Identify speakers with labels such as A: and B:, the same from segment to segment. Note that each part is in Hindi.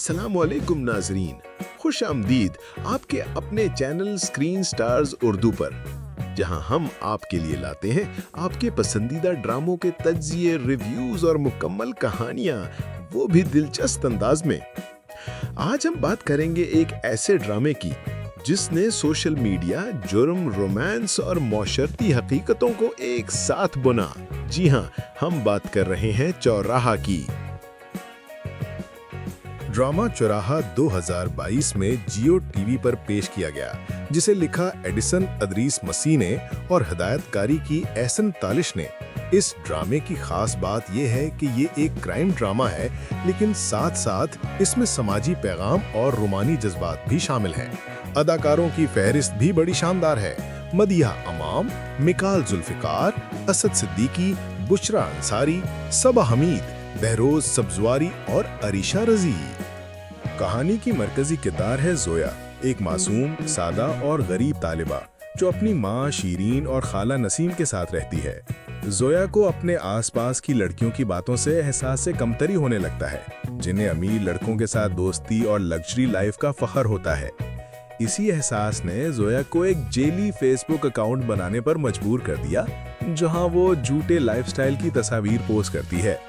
A: अस्सलामुअलैकुम नाजरीन, खुश आमदीद आपके अपने चैनल स्क्रीन स्टार्स उर्दू पर, जहां हम आपके लिए लाते हैं आपके पसंदीदा ड्रामों के तज्जिए, रिव्यूज और मुकम्मल कहानियां, वो भी दिलचस्प अंदाज में। आज हम बात करेंगे एक ऐसे ड्रामे की जिसने सोशल मीडिया, जुर्म, रोमांस और मौशरती हकीकतों को एक साथ बुना। जी हाँ, हम बात कर रहे हैं चौराहा की। ड्रामा चौराहा 2022 में जियो टीवी पर पेश किया गया, जिसे लिखा एडिसन अदरीस मसीह ने और हिदायतकारी की एहसन तालिश ने। इस ड्रामे की खास बात यह है कि ये एक क्राइम ड्रामा है, लेकिन साथ साथ इसमें समाजी पैगाम और रोमानी जज्बात भी शामिल हैं। अदाकारों की फहरिस्त भी बड़ी शानदार है। मदिहा अमाम, मिकाल जुल्फिकार, असद सिद्दीकी, बुशरा अंसारी, सबा हमीद, बहरोज सब्जवारी और अरीशा रजी। कहानी की मरकजी किरदार है जोया, एक मासूम, सादा और गरीब तालिबा जो अपनी माँ शीरीन और खाला नसीम के साथ रहती है। जोया को अपने आसपास की लड़कियों की बातों से एहसास से कमतरी होने लगता है, जिन्हें अमीर लड़कों के साथ दोस्ती और लग्जरी लाइफ का फख्र होता है। इसी एहसास ने जोया को एक जेली फेसबुक अकाउंट बनाने पर मजबूर कर दिया, जहां वो झूठे लाइफस्टाइल की तस्वीर पोस्ट करती है।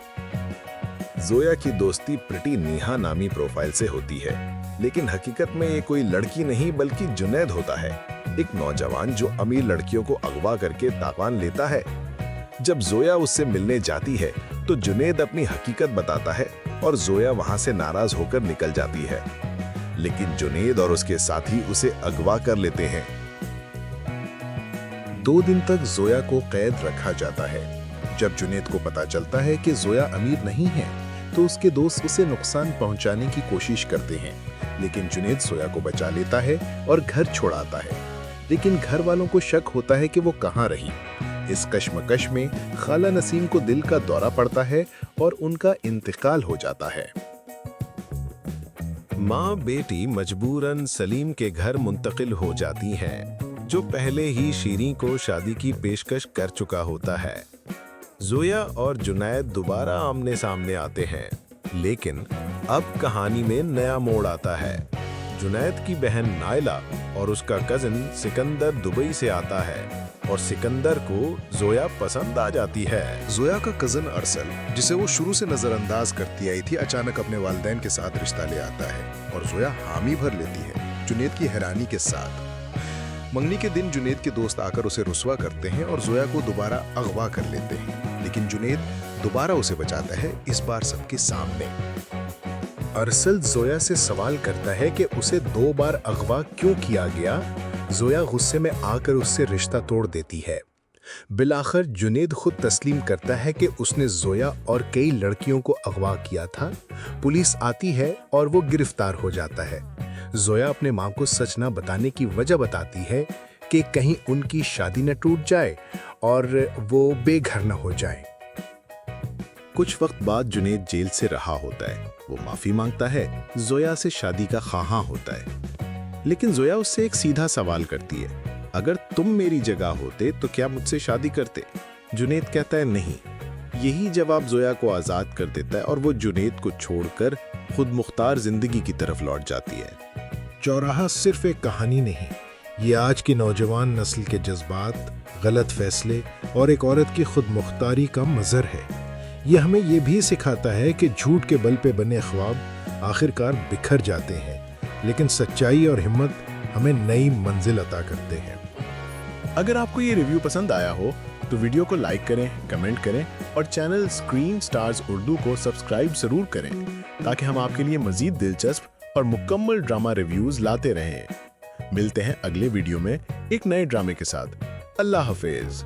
A: जोया की दोस्ती प्रिटी नेहा नामी प्रोफाइल से होती है, लेकिन हकीकत में ये कोई लड़की नहीं बल्कि जुनैद होता है, एक नौजवान जो अमीर लड़कियों को अगवा करके तावान लेता है। जब जोया उससे मिलने जाती है तो जुनैद अपनी हकीकत बताता है और जोया वहां से नाराज होकर निकल जाती है, लेकिन जुनैद और उसके साथी उसे अगवा कर लेते हैं। 2 दिन तक जोया को कैद रखा जाता है। जब जुनैद को पता चलता है कि जोया अमीर नहीं है, तो उसके दोस्त उसे नुकसान पहुंचाने की कोशिश करते हैं, लेकिन जुनैद जोया को बचा लेता है और घर छोड़ाता है। लेकिन घर वालों को शक होता है कि वो कहाँ रही। इस कश्मकश में खाला नसीम को दिल का दौरा पड़ता है और उनका इंतकाल हो जाता है। माँ बेटी मजबूरन सलीम के घर मुंतकिल हो जाती हैं, जो पहले ही शीरीं को शादी की पेशकश कर चुका होता है। जोया और जुनैद दोबारा आमने सामने आते हैं, लेकिन अब कहानी में नया मोड़ आता है। जुनैद की बहन नायला और उसका कजिन सिकंदर दुबई से आता है और सिकंदर को जोया पसंद आ जाती है।
B: जोया का कजन अरसल, जिसे वो शुरू से नजरअंदाज करती आई थी, अचानक अपने वालिदैन के साथ रिश्ता ले आता है और जोया हामी भर लेती है, जुनैद की हैरानी के साथ। मंगनी के दिन जुनैद के दोस्त आकर उसे रुस्वा करते हैं और जोया को दोबारा अगवा कर लेते हैं, लेकिन जुनैद दोबारा उसे बचाता है, इस बार सबके सामने। अरसल जोया से सवाल करता है कि उसे 2 बार अगवा क्यों किया गया। जोया गुस्से में आकर उससे रिश्ता तोड़ देती है। बिलाखिर जुनैद खुद तस्लीम करता है कि उसने जोया और कई लड़कियों को अगवा किया था। पुलिस आती है और वो गिरफ्तार हो जाता है। जोया अपने मां को सच न बताने की वजह बताती है कि कहीं उनकी शादी न टूट जाए और वो बेघर न हो जाए। कुछ वक्त बाद जुनैद जेल से रहा होता है। वो माफी मांगता है, जोया से शादी का ख्वाहां होता है, लेकिन जोया उससे एक सीधा सवाल करती है, अगर तुम मेरी जगह होते तो क्या मुझसे शादी करते? जुनैद कहता है नहीं। यही जवाब जोया को आजाद कर देता है और वो जुनैद को छोड़कर खुद मुख्तार जिंदगी की तरफ लौट जाती है।
C: चौराहा सिर्फ एक कहानी नहीं, ये आज की नौजवान नस्ल के जज्बात, गलत फैसले और एक औरत की खुद मुख्तारी का मजर है। ये हमें ये भी सिखाता है कि झूठ के बल पे बने ख्वाब आखिरकार बिखर जाते हैं, लेकिन सच्चाई और हिम्मत हमें नई मंजिल अता करते हैं।
A: अगर आपको ये रिव्यू पसंद आया हो तो वीडियो को लाइक करें, कमेंट करें और चैनल स्क्रीन स्टार्स उर्दू को सब्सक्राइब जरूर करें, ताकि हम आपके लिए मजीद दिलचस्प और मुकम्मल ड्रामा रिव्यूज लाते रहें। मिलते हैं अगले वीडियो में एक नए ड्रामे के साथ। अल्लाह हाफिज।